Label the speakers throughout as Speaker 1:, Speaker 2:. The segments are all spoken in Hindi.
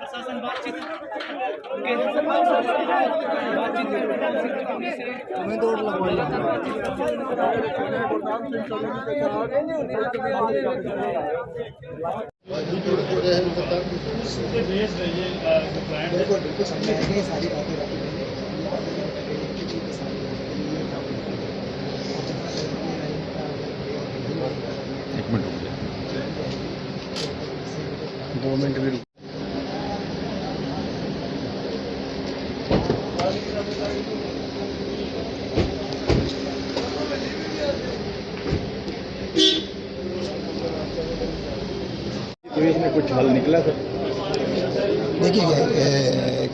Speaker 1: प्रशासन बातचीत
Speaker 2: तो इसमें कुछ हल निकला सर?
Speaker 3: देखिए,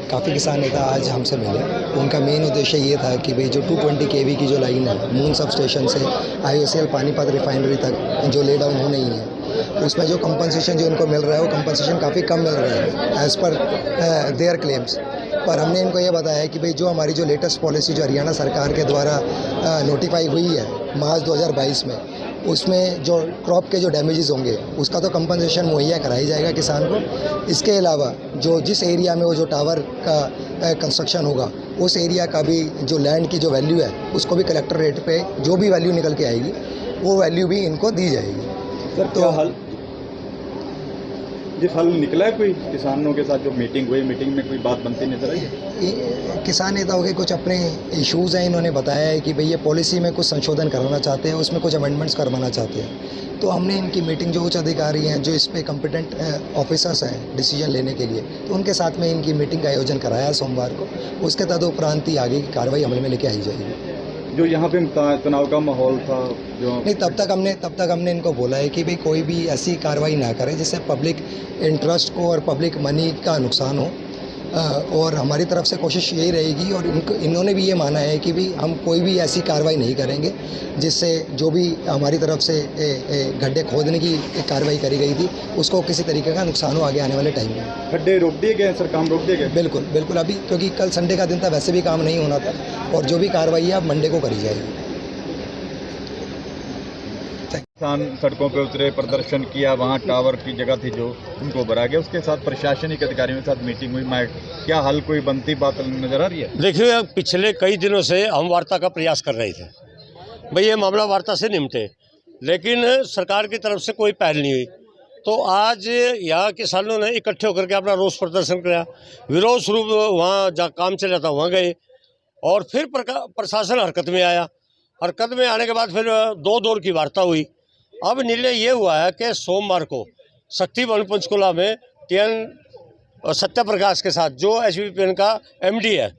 Speaker 3: काफ़ी किसान नेता आज हमसे मिले। उनका मेन उद्देश्य ये था कि भाई जो 220 kV की जो लाइन है मून सब स्टेशन से IOCL पानीपत रिफाइनरी तक जो ले डाउन हो नहीं है, उसमें जो कंपनसेशन जो उनको मिल रहा है वो कंपनसेशन काफ़ी कम मिल रहा है एज़ पर देयर क्लेम्स। पर हमने इनको ये बताया है कि भाई जो हमारी जो लेटेस्ट पॉलिसी जो हरियाणा सरकार के द्वारा नोटिफाई हुई है मार्च 2022 में, उसमें जो क्रॉप के जो डैमेजेस होंगे उसका तो कंपनसेशन मुहैया कराई जाएगा किसान को। इसके अलावा जो जिस एरिया में वो जो टावर का कंस्ट्रक्शन होगा उस एरिया का भी जो लैंड की जो वैल्यू है उसको भी कलेक्टर रेट पे जो भी वैल्यू निकल के आएगी वो वैल्यू भी इनको दी जाएगी।
Speaker 2: सर तो हल जिस हल निकला है कोई किसानों के साथ जो मीटिंग हुई, मीटिंग में कोई बात बनती नजर आई?
Speaker 3: किसान नेताओं के कुछ अपने इश्यूज़ हैं। इन्होंने बताया है कि भाई ये पॉलिसी में कुछ संशोधन कराना चाहते हैं, उसमें कुछ अमेंडमेंट्स करवाना चाहते हैं। तो हमने इनकी मीटिंग जो उच्च अधिकारी हैं जो इस पे कॉम्पिटेंट ऑफिसर्स हैं डिसीजन लेने के लिए, तो उनके साथ में इनकी मीटिंग का आयोजन कराया है सोमवार को। उसके तदुपरांत ही आगे की कार्रवाई अमल में लेके आई जाएगी।
Speaker 2: जो यहाँ पे तनाव का माहौल था जो
Speaker 3: नहीं, तब तक हमने इनको बोला है कि भाई कोई भी ऐसी कार्रवाई ना करें जिससे पब्लिक इंटरेस्ट को और पब्लिक मनी का नुकसान हो। और हमारी तरफ से कोशिश यही रहेगी और इन्होंने भी ये माना है कि भी हम कोई भी ऐसी कार्रवाई नहीं करेंगे जिससे जो भी हमारी तरफ से गड्ढे खोदने की कार्रवाई करी गई थी उसको किसी तरीके का नुकसान हो आगे आने वाले टाइम में।
Speaker 2: गड्ढे रोक दिए गए सर, काम रोक दिए गए?
Speaker 3: बिल्कुल अभी, क्योंकि कल संडे का दिन था, वैसे भी काम नहीं होना था और जो भी कार्रवाई है अब मंडे को करी जाएगी।
Speaker 2: किसान सड़कों पे उतरे, प्रदर्शन किया, वहाँ टावर की जगह थी जो उनको भरा गया, उसके साथ प्रशासनिक अधिकारियों के साथ मीटिंग हुई। क्या हल कोई बनती बात नजर आ रही है?
Speaker 4: देखिए, पिछले कई दिनों से हम वार्ता का प्रयास कर रहे थे, भाई ये मामला वार्ता से निपटे, लेकिन सरकार की तरफ से कोई पहल नहीं हुई। तो आज यहाँ किसानों ने इकट्ठे होकर के अपना रोष प्रदर्शन किया, विरोध स्वरूप वहाँ जहाँ काम चल रहा था वहाँ गए और फिर प्रशासन हरकत में आया। हरकत में आने के बाद फिर 2 दौर की वार्ता हुई। अब निर्णय ये हुआ है कि सोमवार को शक्ति भवन पंचकुला में TN सत्यप्रकाश के साथ जो HBPN का MD है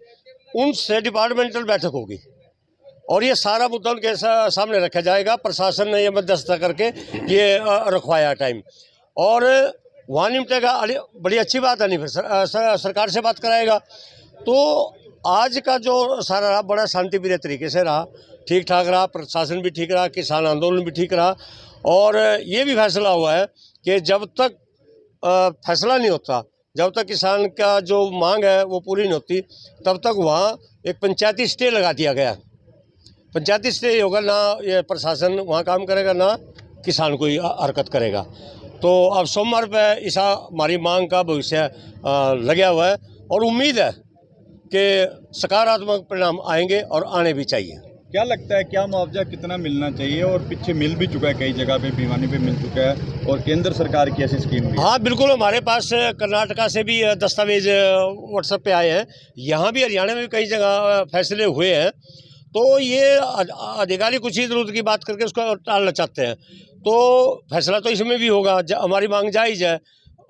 Speaker 4: उनसे डिपार्टमेंटल बैठक होगी और ये सारा मुद्दा उनके सामने रखा जाएगा। प्रशासन ने ये मध्यस्थता करके ये रखवाया टाइम और वहाँ निपटेगा। बड़ी अच्छी बात है, नहीं फिर सरकार से बात कराएगा। तो आज का जो सारा रहा बड़ा शांतिप्रिय तरीके से रहा, ठीक ठाक रहा, प्रशासन भी ठीक रहा, किसान आंदोलन भी ठीक रहा और ये भी फैसला हुआ है कि जब तक फैसला नहीं होता, जब तक किसान का जो मांग है वो पूरी नहीं होती, तब तक वहाँ एक पंचायती स्टे लगा दिया गया। पंचायती स्टे होगा, ना ये प्रशासन वहाँ काम करेगा ना किसान कोई हरकत करेगा। तो अब सोमवार पे इस हमारी मांग का भविष्य लगा हुआ है और उम्मीद है कि सकारात्मक परिणाम आएंगे और आने भी चाहिए।
Speaker 2: क्या लगता है क्या मुआवजा कितना मिलना चाहिए? और पीछे मिल भी चुका है, कई जगह पे भिवानी पे मिल चुका है और केंद्र सरकार की ऐसी स्कीम भी?
Speaker 4: हाँ बिल्कुल, हमारे पास कर्नाटका से भी दस्तावेज व्हाट्सएप पे आए हैं, यहाँ भी हरियाणा में भी कई जगह फैसले हुए हैं। तो ये अधिकारी कुछ ही जरूरत की बात करके उसको टालना चाहते हैं, तो फैसला तो इसमें भी होगा। हमारी मांग जायज़ है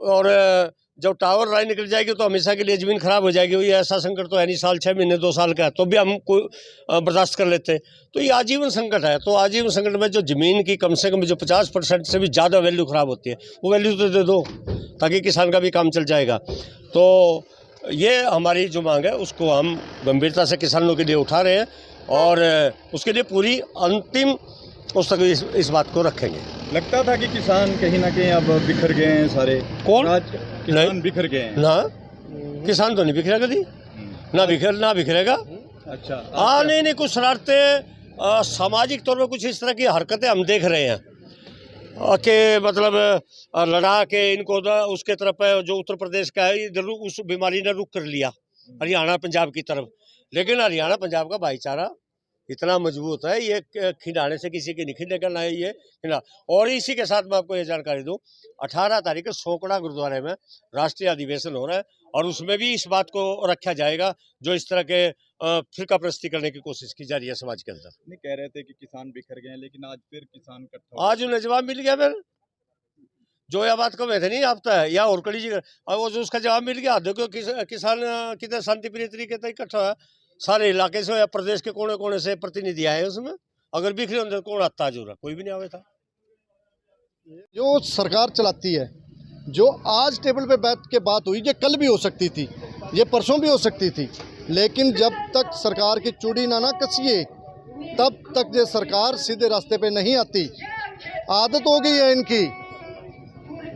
Speaker 4: और जब टावर लाइन निकल जाएगी तो हमेशा के लिए ज़मीन खराब हो जाएगी। ये ऐसा संकट तो है नहीं, साल 6 महीने 2 साल का है तो भी हम कोई बर्दाश्त कर लेते हैं। तो ये आजीवन संकट है। तो आजीवन संकट में जो ज़मीन की कम से कम जो 50% से भी ज़्यादा वैल्यू ख़राब होती है वो वैल्यू तो दे दो ताकि किसान का भी काम चल जाएगा। तो ये हमारी जो मांग है उसको हम गंभीरता से किसानों के लिए उठा रहे हैं और उसके लिए पूरी अंतिम उस तक इस बात को रखेंगे।
Speaker 2: लगता था कि किसान कहीं ना कहीं अब बिखर गए हैं सारे।
Speaker 4: कौन?
Speaker 2: किसान बिखर गए हैं
Speaker 4: ना, किसान तो नहीं बिखरेगा कभी, ना बिखरेगा।
Speaker 2: अच्छा,
Speaker 4: हाँ नहीं कुछ शरारतें सामाजिक तौर पर कुछ इस तरह की हरकतें हम देख रहे हैं के मतलब लड़ा के इनको उसके तरफ जो उत्तर प्रदेश का है इधर उस बीमारी ने रुख कर लिया हरियाणा पंजाब की तरफ। लेकिन हरियाणा पंजाब का भाईचारा इतना मजबूत है, ये खिंडाने से किसी की नहीं खिंडेगा, ना ये खिंडा। और इसी के साथ मैं आपको ये जानकारी दूं, 18 तारीख को सोकड़ा गुरुद्वारे में राष्ट्रीय अधिवेशन हो रहा है और उसमें भी इस बात को रखा जाएगा जो इस तरह के फिरका प्रस्ती करने की कोशिश की जा रही है समाज के अंदर।
Speaker 2: नहीं कह रहे थे कि किसान बिखर गए हैं, लेकिन आज फिर किसान इकट्ठा,
Speaker 4: आज उन्हें जवाब मिल गया। फिर जो यह बात को मैं नहीं आपता है या और कड़ी जी और वो जो उसका जवाब मिल गया। देखो किसान कितने शांतिप्रिय तरीके से इकट्ठा है, सारे इलाके से या प्रदेश के कोने कोने से प्रतिनिधि आए उसमें। अगर बिखरे अंदर कौन आता है, जो कोई भी नहीं आवे था।
Speaker 5: जो सरकार चलाती है, जो आज टेबल पे बैठ के बात हुई, ये कल भी हो सकती थी, ये परसों भी हो सकती थी, लेकिन जब तक सरकार की चूड़ी ना कसिए तब तक ये सरकार सीधे रास्ते पे नहीं आती। आदत हो गई है इनकी,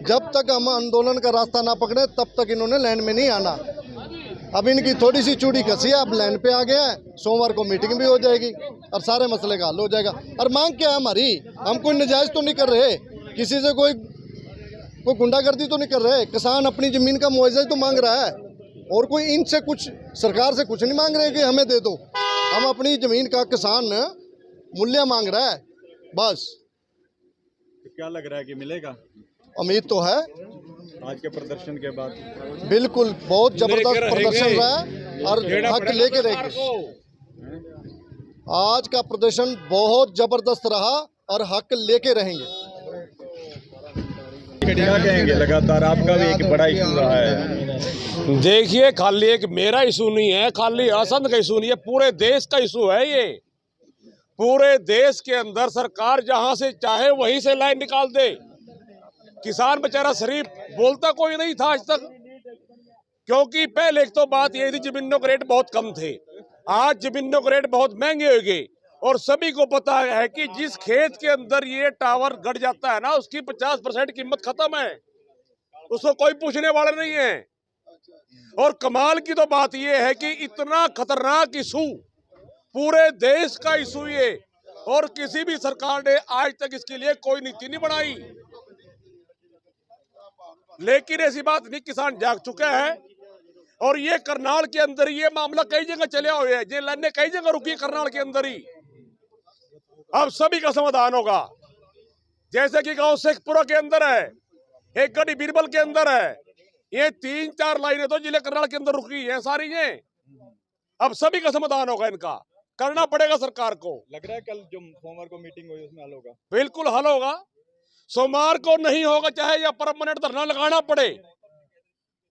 Speaker 5: जब तक हम आंदोलन का रास्ता ना पकड़े तब तक इन्होंने लैंड में नहीं आना। अब इनकी थोड़ी सी चूड़ी कसी है, अब लैंड पे आ गया है, सोमवार को मीटिंग भी हो जाएगी और सारे मसले का हल हो जाएगा। और मांग क्या है हमारी, हम कोई नजायज़ तो नहीं कर रहे, किसी से कोई गुंडागर्दी तो नहीं कर रहे। किसान अपनी ज़मीन का मुआवजा तो मांग रहा है और कोई इनसे कुछ, सरकार से कुछ नहीं मांग रहे कि हमें दे दो। हम अपनी ज़मीन का किसान मूल्य मांग रहा है बस।
Speaker 2: तो क्या लग रहा है कि मिलेगा?
Speaker 5: उम्मीद तो है
Speaker 2: आज के प्रदर्शन के बाद
Speaker 5: बिल्कुल बहुत जबरदस्त प्रदर्शन रहा है और हक लेके रहेंगे। आज का प्रदर्शन बहुत जबरदस्त रहा और हक लेके रहेंगे।
Speaker 2: क्या कहेंगे? लगातार आपका भी एक बड़ा इशू रहा है।
Speaker 6: देखिए, खाली एक मेरा इशू नहीं है, खाली असंध का इशू नहीं है, पूरे देश का इशू है ये। पूरे देश के अंदर सरकार जहां से चाहे वहीं से लाइन निकाल दे। किसान बेचारा शरीफ बोलता कोई नहीं था आज तक, क्योंकि पहले एक तो बात यही थी जमीनों के रेट बहुत कम थे। आज जमीनों के रेट बहुत महंगे हो गए और सभी को पता है कि जिस खेत के अंदर ये टावर गड़ जाता है ना, उसकी 50% कीमत खत्म है, उसको कोई पूछने वाला नहीं है। और कमाल की तो बात ये है कि इतना खतरनाक इशू, पूरे देश का इशू ये, और किसी भी सरकार ने आज तक इसके लिए कोई नीति नहीं बनाई। लेकिन ऐसी बात नहीं, किसान जाग चुका है और ये करनाल के अंदर ये मामला कई जगह चले हुए हैं, ये लाइनें कई जगह रुकी करनाल के अंदर ही। अब सभी का समाधान होगा। जैसे कि गांव शेखपुरा के अंदर है, एक गढ़ी बीरबल के अंदर है, ये 3-4 लाइनें तो जिले करनाल के अंदर रुकी है सारी ये। अब सभी का समाधान होगा, इनका करना पड़ेगा सरकार को।
Speaker 2: लग रहा है कल जो सोमवार को मीटिंग हुई उसमें हल होगा।
Speaker 6: बिल्कुल हल होगा। सोमवार को नहीं होगा चाहे या परमानेंट धरना लगाना पड़े,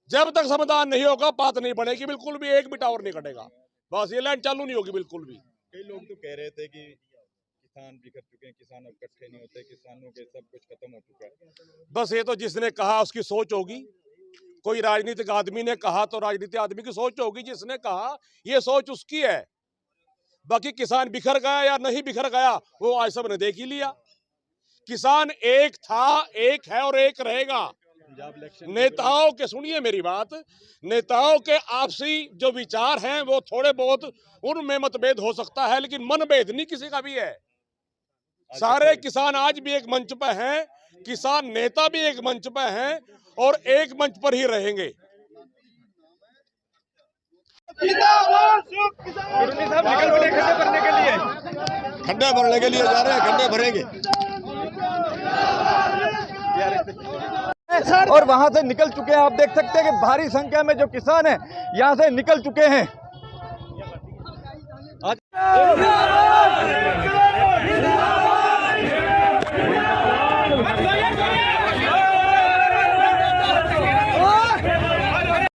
Speaker 6: जब तक समाधान नहीं होगा बात नहीं बनेगी बिल्कुल भी। एक भी टावर नहीं कटेगा, बस ये लाइन चालू नहीं होगी बिल्कुल भी।
Speaker 2: कई लोग तो कह रहे थे कि किसान बिखर चुके हैं, किसान अब इकट्ठे नहीं होते, किसानों के सब कुछ खत्म हो चुका है।
Speaker 6: बस ये तो जिसने कहा उसकी सोच होगी। कोई राजनीतिक आदमी ने कहा तो राजनीतिक आदमी की सोच होगी, जिसने कहा ये सोच उसकी है। बाकी किसान बिखर गया या नहीं बिखर गया वो आज सबने देख ही लिया। किसान एक था, एक है और एक रहेगा। नेताओं के, सुनिए मेरी बात, नेताओं के आपसी जो विचार हैं वो थोड़े बहुत उनमें मतभेद हो सकता है, लेकिन मनभेद नहीं किसी का भी है। सारे किसान आज भी एक मंच पर हैं, किसान नेता भी एक मंच पर हैं और एक मंच पर ही रहेंगे।
Speaker 4: खड्डे भरने के लिए जा रहे हैं, खड्डे भरेंगे।
Speaker 2: और वहां से निकल चुके हैं, आप देख सकते हैं कि भारी संख्या में जो किसान हैं यहां से निकल चुके हैं।